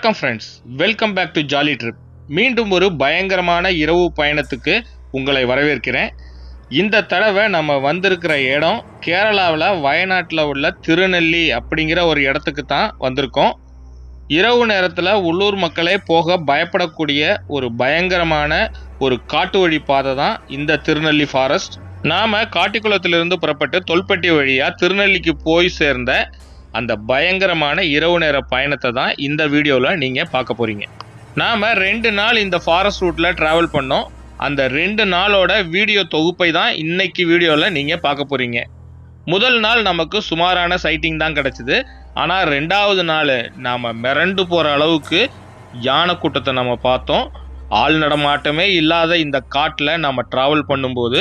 வணக்கம் friends, welcome back to jolly trip. மீண்டும் ஒரு பயங்கரமான இரவு பயணத்துக்கு உங்களை வரவேற்கிறேன். இந்த தடவை நம்ம வந்திருக்கிற இடம் கேரளாவில் வயநாட்டில் உள்ள திருநெல்லி அப்படிங்கிற ஒரு இடத்துக்கு தான் வந்திருக்கோம். இரவு நேரத்தில் உள்ளூர் மக்களே போக பயப்படக்கூடிய ஒரு பயங்கரமான ஒரு காட்டு வழி பாதை தான் இந்த திருநெல்லி ஃபாரஸ்ட். நாம் காட்டிக்குளத்திலிருந்து புறப்பட்டு தொல்பட்டி வழியாக திருநெல்லிக்கு போய் சேர்ந்த அந்த பயங்கரமான இரவு நேர பயணத்தை தான் இந்த வீடியோவில் நீங்கள் பார்க்க போகிறீங்க. நாம் 2 நாள் இந்த ஃபாரஸ்ட் ரூட்டில் ட்ராவல் பண்ணோம். அந்த 2 நாளோட வீடியோ தொகுப்பை தான் இன்னைக்கு வீடியோவில் நீங்கள் பார்க்க போகிறீங்க. முதல் நாள் நமக்கு சுமாரான சைட்டிங் தான் கிடச்சிது. ஆனால் 2வது நாள் நாம் மிரண்டு போகிற அளவுக்கு யானை கூட்டத்தை நம்ம பார்த்தோம். ஆள் நடமாட்டமே இல்லாத இந்த காட்டில் நம்ம ட்ராவல் பண்ணும்போது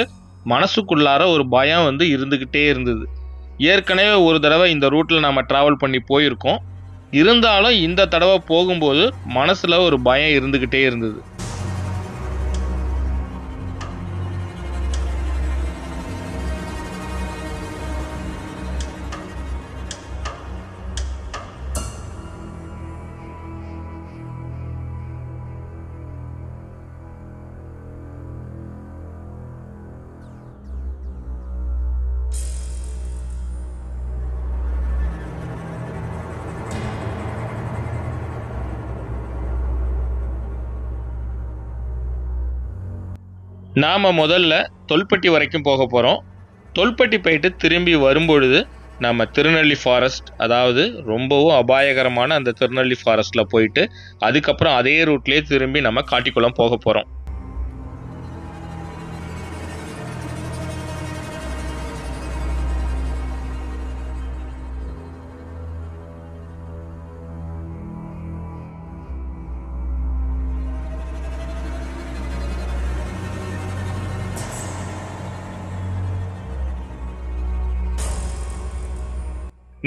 மனசுக்குள்ளார ஒரு பயம் இருந்துக்கிட்டே இருந்தது. ஏற்கனவே ஒரு தடவை இந்த ரூட்டில் நம்ம ட்ராவல் பண்ணி போயிருக்கோம். இருந்தாலும் இந்த தடவை போகும்போது மனசில் ஒரு பயம் இருந்துக்கிட்டே இருந்தது. நாம் முதல்ல தொல்பட்டி வரைக்கும் போக போகிறோம். தொல்பட்டி போயிட்டு திரும்பி வரும்பொழுது நம்ம திருநெல்லி ஃபாரஸ்ட், அதாவது ரொம்பவும் அபாயகரமான அந்த திருநெல்லி ஃபாரஸ்ட்டில் போயிட்டு அதுக்கப்புறம் அதே ரூட்லேயே திரும்பி நம்ம காட்டிக்குளம் போக போகிறோம்.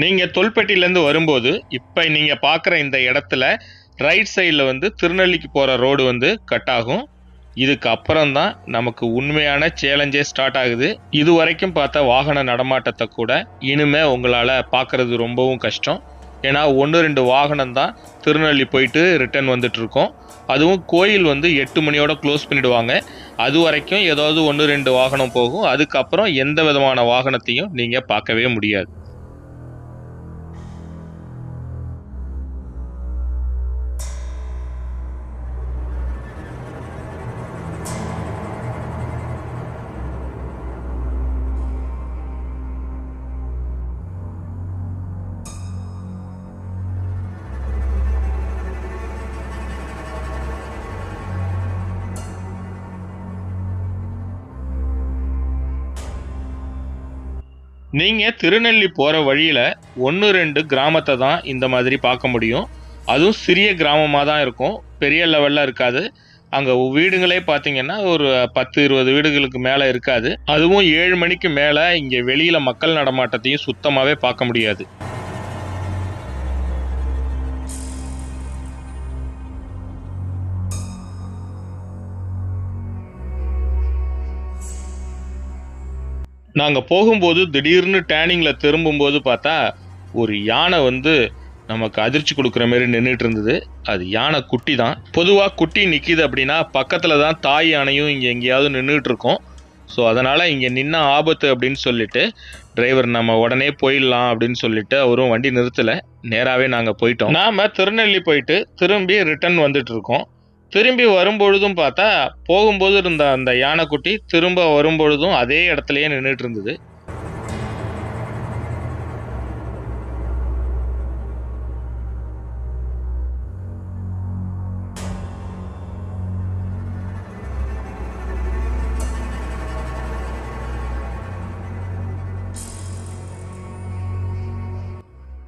நீங்கள் தொல்பட்டியிலேருந்து வரும்போது இப்போ நீங்கள் பார்க்குற இந்த இடத்துல ரைட் சைடில் திருநெல்லிக்கு போகிற ரோடு கட் ஆகும். இதுக்கு அப்புறம் தான் நமக்கு உண்மையான சேலஞ்சே ஸ்டார்ட் ஆகுது. இது வரைக்கும் பார்த்த வாகன நடமாட்டத்தை கூட இனிமே உங்களால் பார்க்குறது ரொம்பவும் கஷ்டம். ஏன்னா 1-2 வாகனம் தான் திருநெல்லி போயிட்டு ரிட்டர்ன் வந்துட்டுருக்கோம். அதுவும் கோயில் 8 மணியோட க்ளோஸ் பண்ணிவிடுவாங்க. அது வரைக்கும் ஏதாவது 1-2 வாகனம் போகும். அதுக்கப்புறம் எந்த விதமான வாகனத்தையும் நீங்கள் பார்க்கவே முடியாது. நீங்கள் திருநெல்லி போகிற வழியில் 1-2 கிராமத்தை தான் இந்த மாதிரி பார்க்க முடியும். அதுவும் சிறிய கிராமமாக தான் இருக்கும், பெரிய லெவலில் இருக்காது. அங்கே வீடுங்களே பார்த்தீங்கன்னா ஒரு 10-20 வீடுகளுக்கு மேலே இருக்காது. அதுவும் 7 மணிக்கு மேலே இங்கே வெளியில் மக்கள் நடமாட்டத்தையும் சுத்தமாகவே பார்க்க முடியாது. நாங்கள் போகும்போது திடீர்னு டேனிங்கில் திரும்பும்போது பார்த்தா ஒரு யானை நமக்கு அதிர்ச்சி கொடுக்குற மாரி நின்றுட்டு இருந்தது. அது யானை குட்டி தான். பொதுவாக குட்டி நிற்கிது அப்படின்னா பக்கத்தில் தான் தாய் யானையும் இங்கே எங்கேயாவது நின்றுட்டு இருக்கோம். ஸோ அதனால் இங்கே நின்ன ஆபத்து அப்படின்னு சொல்லிட்டு டிரைவர் நம்ம உடனே போயிடலாம் அப்படின்னு சொல்லிட்டு அவரும் வண்டி நிறுத்தலை, நேராகவே நாங்கள் போயிட்டோம். நாம் திருநெல்லி போயிட்டு திரும்பி ரிட்டர்ன் வந்துட்டுருக்கோம். திரும்பி வரும்பொழுதும் பார்த்தா போகும்போது இருந்த அந்த யானைக்குட்டி திரும்ப வரும்பொழுதும் அதே இடத்துலயே நின்றுட்டு இருந்தது.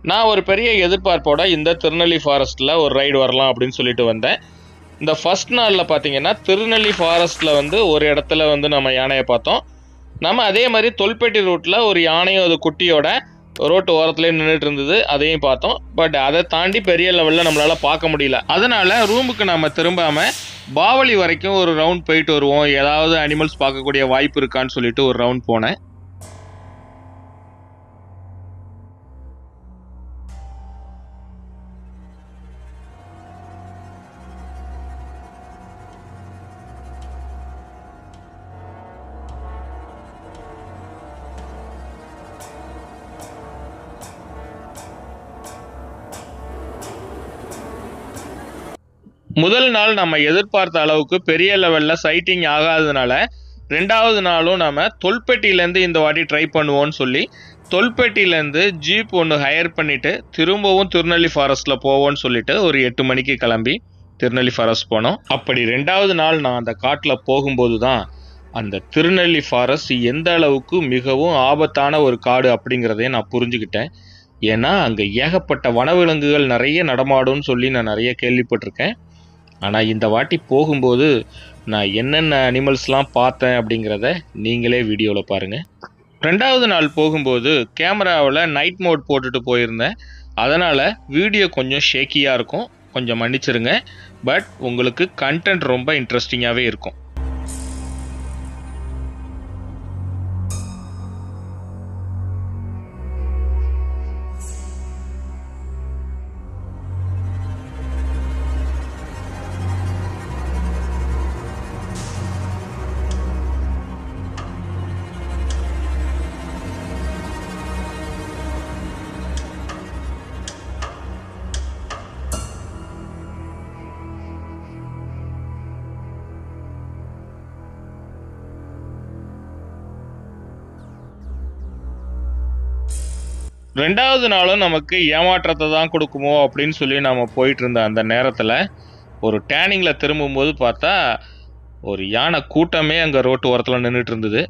நான் ஒரு பெரிய எதிர்பார்ப்போட இந்த திருநெல்லி ஃபாரஸ்ட்டில் ஒரு ரைடு வரலாம் அப்படின்னு சொல்லிட்டு வந்தேன். இந்த ஃபர்ஸ்ட் நாளில் பார்த்தீங்கன்னா திருநெல்லி ஃபாரஸ்ட்டில் ஒரு இடத்துல நம்ம யானையை பார்த்தோம். நம்ம அதே மாதிரி தொல்பட்டி ரூட்டில் ஒரு யானையும் அது குட்டியோட ரோட்டு ஓரத்துலேயே நின்றுட்டு இருந்தது, அதையும் பார்த்தோம். பட் அதை தாண்டி பெரிய லெவலில் நம்மளால் பார்க்க முடியல. அதனால் ரூமுக்கு நம்ம திரும்பாமல் பாவலி வரைக்கும் ஒரு ரவுண்ட் போயிட்டு வருவோம், ஏதாவது அனிமல்ஸ் பார்க்கக்கூடிய வாய்ப்பு இருக்கான்னு சொல்லிட்டு ஒரு ரவுண்ட் போனேன். முதல் நாள் நம்ம எதிர்பார்த்த அளவுக்கு பெரிய லெவலில் சைட்டிங் ஆகாததுனால 2வது நாளும் நம்ம தொல்பெட்டியிலேருந்து இந்த வாட்டி ட்ரை பண்ணுவோன்னு சொல்லி தொல்பெட்டியிலேருந்து ஜீப் ஒன்று ஹையர் பண்ணிவிட்டு திரும்பவும் திருநெல்லி ஃபாரஸ்ட்டில் போவோன்னு சொல்லிட்டு ஒரு 8 மணிக்கு கிளம்பி திருநெல்லி ஃபாரஸ்ட் போனோம். அப்படி 2வது நாள் நான் அந்த காட்டில் போகும்போது தான் அந்த திருநெல்லி ஃபாரஸ்ட் எந்த அளவுக்கு மிகவும் ஆபத்தான ஒரு காடு அப்படிங்கிறதையும் நான் புரிஞ்சுக்கிட்டேன். ஏன்னா அங்கே ஏகப்பட்ட வனவிலங்குகள் நிறைய நடமாடும்னு சொல்லி நான் நிறைய கேள்விப்பட்டிருக்கேன். ஆனால் இந்த வாட்டி போகும்போது நான் என்னென்ன அனிமல்ஸ்லாம் பார்த்தேன் அப்படிங்கிறத நீங்களே வீடியோவில் பாருங்கள். 2வது நாள் போகும்போது கேமராவில் நைட் மோட் போட்டுட்டு போயிருந்தேன். அதனால் வீடியோ கொஞ்சம் ஷேக்கியாக இருக்கும், கொஞ்சம் மன்னிச்சிருங்க. பட் உங்களுக்கு கண்டென்ட் ரொம்ப இன்ட்ரெஸ்டிங்காகவே இருக்கும். ரெண்டாவது நாளும் நமக்கு ஏமாற்றத்தை தான் கொடுக்குமோ அப்படின்னு சொல்லி நம்ம போயிட்டு இருந்த அந்த நேரத்தில் ஒரு டேனிங்கில் திரும்பும்போது பார்த்தா ஒரு யானை கூட்டமே அங்கே ரோட்டு ஓரத்தில் நின்றுட்டு இருந்தது.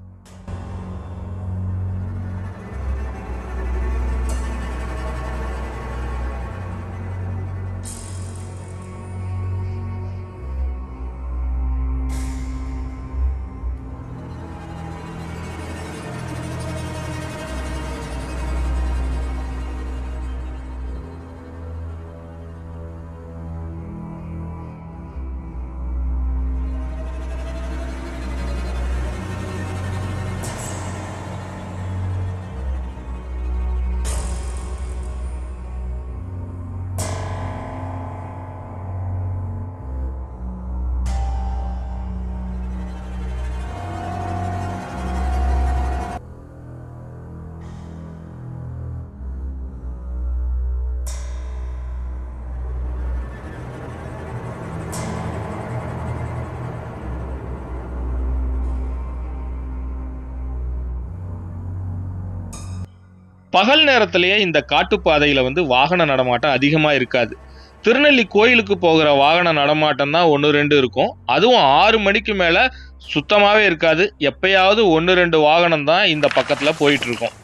பகல் நேரத்திலேயே இந்த காட்டுப்பாதையில் வாகன நடமாட்டம் அதிகமாக இருக்காது. திருநெல்லி கோயிலுக்கு போகிற வாகன நடமாட்டம் தான் 1-2 இருக்கும். அதுவும் 6 மணிக்கு மேலே சுத்தமாகவே இருக்காது. எப்பயாவது 1-2 வாகனம் தான் இந்த பக்கத்தில் போயிட்டுருக்கும்.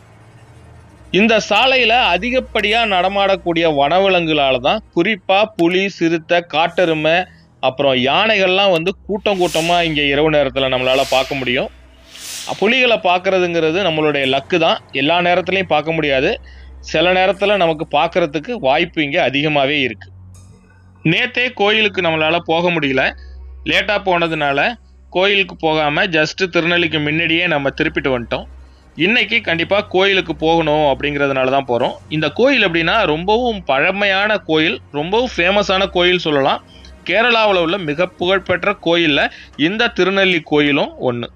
இந்த சாலையில் அதிகப்படியாக நடமாடக்கூடிய வனவிலங்குகளால் தான் குறிப்பாக புலி, சிறுத்தை, காட்டெருமை, அப்புறம் யானைகள்லாம் கூட்டம் கூட்டமாக இங்கே இரவு நேரத்தில் நம்மளால் பார்க்க முடியும். புலிகளை பார்க்குறதுங்கிறது நம்மளுடைய லக்கு தான். எல்லா நேரத்துலையும் பார்க்க முடியாது. சில நேரத்தில் நமக்கு பார்க்குறதுக்கு வாய்ப்பு இங்கே அதிகமாகவே இருக்குது. நேற்றே கோயிலுக்கு நம்மளால் போக முடியல. லேட்டாக போனதுனால கோயிலுக்கு போகாமல் ஜஸ்ட்டு திருநெல்லிக்கு முன்னாடியே நம்ம திருப்பிட்டு வந்துட்டோம். இன்றைக்கி கண்டிப்பாக கோயிலுக்கு போகணும் அப்படிங்கிறதுனால தான் போகிறோம். இந்த கோயில் அப்படின்னா ரொம்பவும் பழமையான கோயில், ரொம்பவும் ஃபேமஸான கோயில் சொல்லலாம். கேரளாவில் உள்ள மிக புகழ்பெற்ற கோயிலில் இந்த திருநெல்லி கோயிலும் ஒன்று.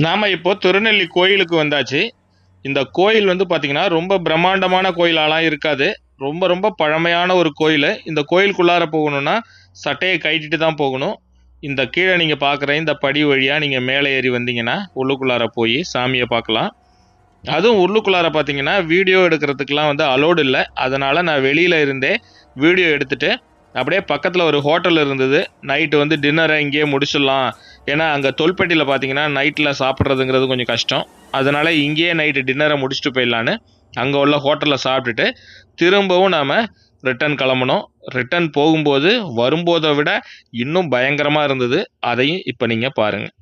நாம் இப்போ திருநெல்லி கோயிலுக்கு வந்தாச்சு. இந்த கோயில் பார்த்திங்கன்னா ரொம்ப பிரம்மாண்டமான கோயிலாலாம் இருக்காது. ரொம்ப ரொம்ப பழமையான ஒரு கோயில். இந்த கோயிலுக்குள்ளார போகணுன்னா சட்டையை கட்டிட்டு தான் போகணும். இந்த கீழே நீங்கள் பார்க்குற இந்த படி வழியாக நீங்கள் மேலே ஏறி வந்தீங்கன்னா உள்ளுக்குள்ளார போய் சாமியை பார்க்கலாம். அதுவும் உள்ளுக்குள்ளார பார்த்தீங்கன்னா வீடியோ எடுக்கிறதுக்கெலாம் அலோடு இல்லை. அதனால் நான் வெளியில் இருந்தே வீடியோ எடுத்துகிட்டு அப்படியே பக்கத்தில் ஒரு ஹோட்டல் இருந்தது. நைட்டு டின்னரை இங்கேயே முடிச்சிடலாம். ஏன்னா அங்கே தொல்பெட்டியில் பார்த்தீங்கன்னா நைட்டில் சாப்பிட்றதுங்கிறது கொஞ்சம் கஷ்டம். அதனால் இங்கேயே நைட்டு டின்னரை முடிச்சுட்டு போயிடலான்னு அங்கே உள்ள ஹோட்டலில் சாப்பிட்டுட்டு திரும்பவும் நாம் ரிட்டர்ன் கிளம்பணும். ரிட்டர்ன் போகும்போது வரும்போதை விட இன்னும் பயங்கரமாக இருந்தது. அதையும் இப்போ நீங்கள் பாருங்கள்.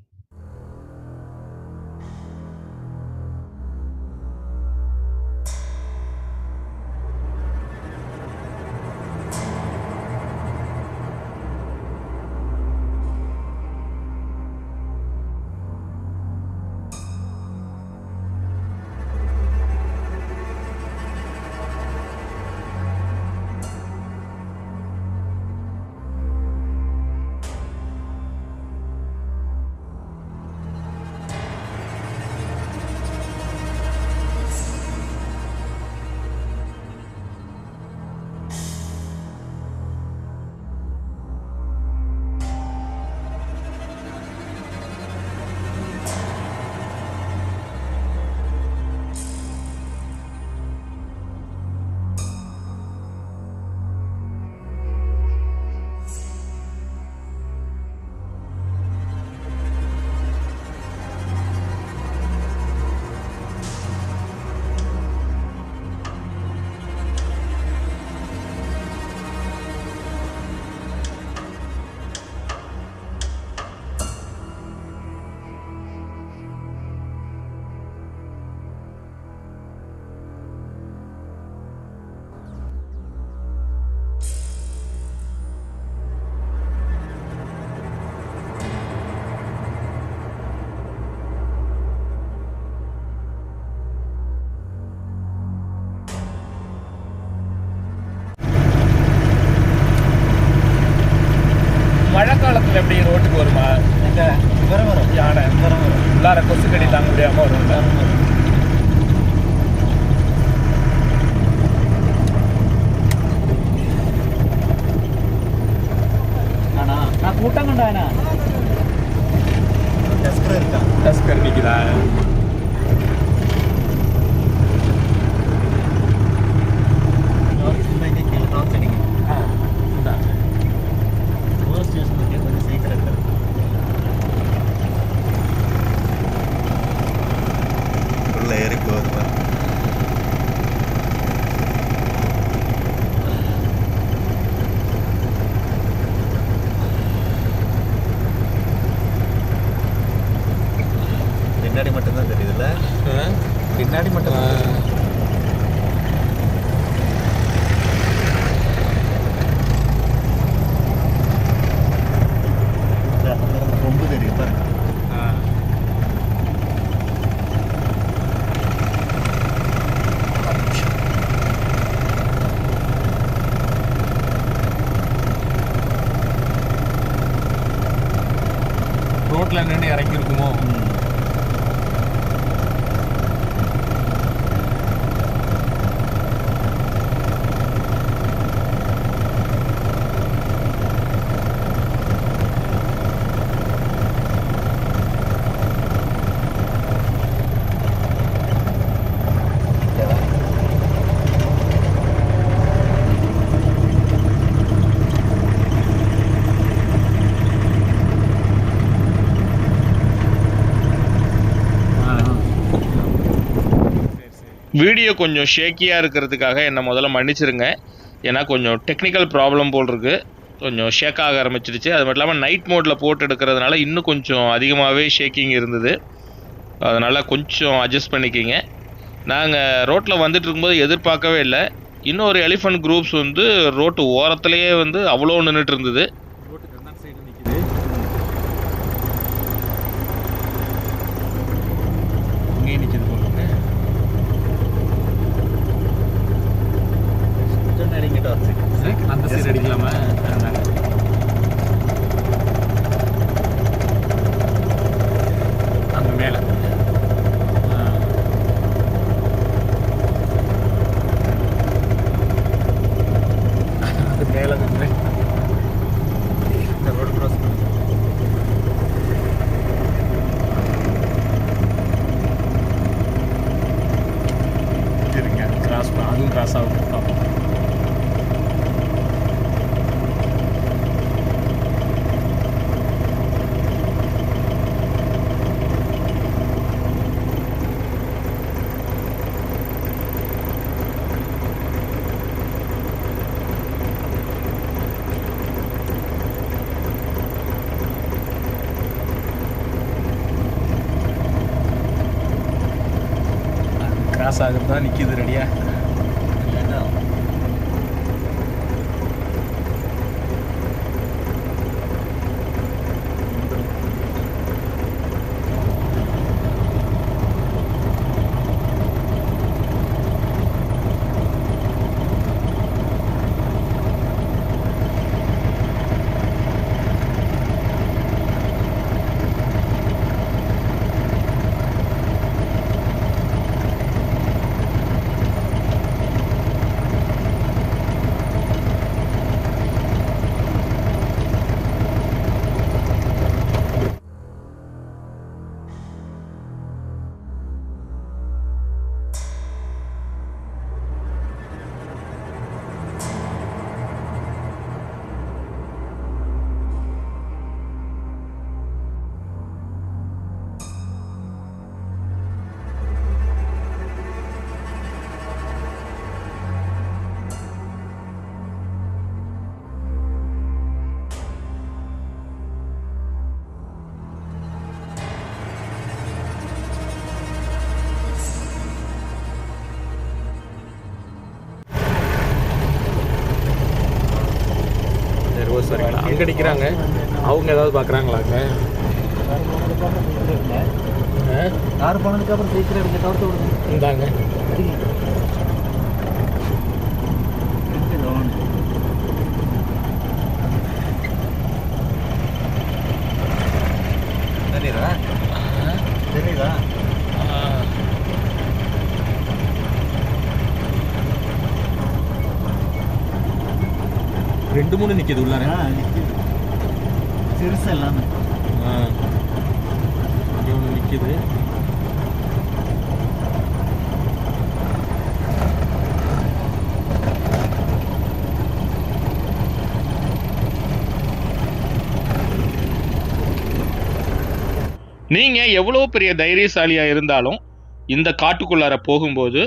மழை காலத்தில் எப்படி ரோட்டுக்கு வருமா? வரும் யானை உள்ளார கொசுக்கடி தாங்க முடியாமல் வரும். நான் கூட்டம் கண்டானா டஸ்கர் நிற்குதா? பின்னாடி மட்டும்தான் தெரியுதுல்ல, பின்னாடி மட்டும்தான். ரொம்ப தெரியும் பாருங்க. ரோட்ல நின்று இறக்கி இருக்குமோ? வீடியோ கொஞ்சம் ஷேக்கியாக இருக்கிறதுக்காக என்னை முதல்ல மன்னிச்சிருங்க. ஏன்னா கொஞ்சம் டெக்னிக்கல் ப்ராப்ளம் போல் இருக்குது, கொஞ்சம் ஷேக் ஆக ஆரம்பிச்சிடுச்சு. அது மட்டும் இல்லாமல் நைட் மோடில் போட்டு எடுக்கிறதுனால இன்னும் கொஞ்சம் அதிகமாகவே ஷேக்கிங் இருந்தது. அதனால் கொஞ்சம் அட்ஜஸ்ட் பண்ணிக்கிங்க. நாங்கள் ரோட்டில் வந்துட்டு இருக்கும்போது எதிர்பார்க்கவே இல்லை, இன்னொரு எலிஃபண்ட் குரூப்ஸ் வந்து ரோட்டு ஓரத்துலேயே வந்து அவ்வளோ நின்றுட்டு இருந்தது. அந்த சைடு அடிக்கலாமா? அங்கே மேலே அது மேலே நின்று இந்த ரோடு க்ராஸ் இருங்க, கிராஸ் அதுவும் கிராஸ் ஆகும். பார்ப்போம். கிராஸ் ஆகுறது தான் நிற்கிது ரெடியா. சரிங்களா, அங்கே அடிக்கிறாங்க. அவங்க ஏதாவது பார்க்குறாங்களாங்க? யார் போனதுக்கு அப்புறம் சீக்கிரம் எடுத்து தவிர்த்து விடுங்க. இந்தாங்க தெரியுதா? தெரியுதா? 2-3 நிற்கிது உள்ளார. சிறுசு எல்லாமே இங்கே ஒன்று நிற்கிது. நீங்கள் எவ்வளோ பெரிய தைரியசாலியாக இருந்தாலும் இந்த காட்டுக்குள்ளார போகும்போது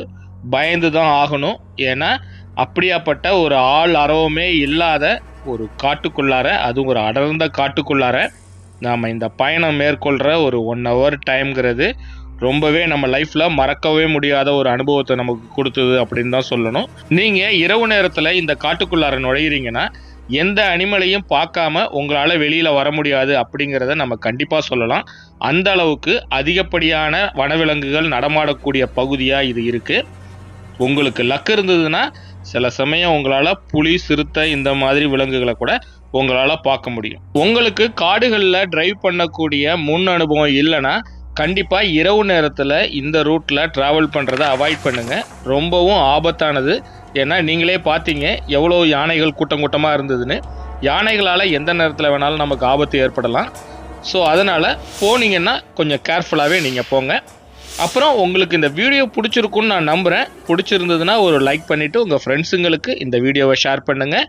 பயந்து தான் ஆகணும். ஏன்னா அப்படியாப்பட்ட ஒரு ஆள் அரவமே இல்லாத ஒரு காட்டுக்குள்ளார, அதுவும் ஒரு அடர்ந்த காட்டுக்குள்ளார நாம் இந்த பயணம் மேற்கொள்கிற ஒரு 1 hour டைம்ங்கிறது ரொம்பவே நம்ம லைஃப்பில் மறக்கவே முடியாத ஒரு அனுபவத்தை நமக்கு கொடுத்தது அப்படின்னு தான் சொல்லணும். நீங்கள் இரவு நேரத்தில் இந்த காட்டுக்குள்ளார நுழையிறீங்கன்னா எந்த அனிமலையும் பார்க்காம உங்களால் வெளியில் வர முடியாது அப்படிங்கிறத நம்ம கண்டிப்பாக சொல்லலாம். அந்த அளவுக்கு அதிகப்படியான வனவிலங்குகள் நடமாடக்கூடிய பகுதியாக இது இருக்குது. உங்களுக்கு லக் இருந்ததுன்னா சில சமயம் உங்களால் புலி, சிறுத்தை இந்த மாதிரி விலங்குகளை கூட உங்களால் பார்க்க முடியும். உங்களுக்கு காடுகளில் டிரைவ் பண்ணக்கூடிய முன் அனுபவம் இல்லைன்னா கண்டிப்பாக இரவு நேரத்தில் இந்த ரூட்டில் ட்ராவல் பண்ணுறதை அவாய்ட் பண்ணுங்கள். ரொம்பவும் ஆபத்தானது. ஏன்னா நீங்களே பார்த்தீங்க எவ்வளோ யானைகள் கூட்டம் கூட்டமாக இருந்ததுன்னு. யானைகளால் எந்த நேரத்தில் வேணாலும் நமக்கு ஆபத்து ஏற்படலாம். ஸோ அதனால் போனீங்கன்னா கொஞ்சம் கேர்ஃபுல்லாகவே நீங்கள் போங்க. அப்புறம் உங்களுக்கு இந்த வீடியோ பிடிச்சிருக்குன்னு நான் நம்புகிறேன். பிடிச்சிருந்ததுன்னா ஒரு லைக் பண்ணிவிட்டு உங்கள் ஃப்ரெண்ட்ஸுங்களுக்கு இந்த வீடியோவை ஷேர் பண்ணுங்கள்.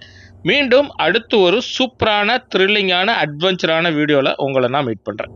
மீண்டும் அடுத்து ஒரு சூப்பரான த்ரில்லிங்கான அட்வென்ச்சரான வீடியோவில் உங்களை நான் மீட் பண்ணுறேன்.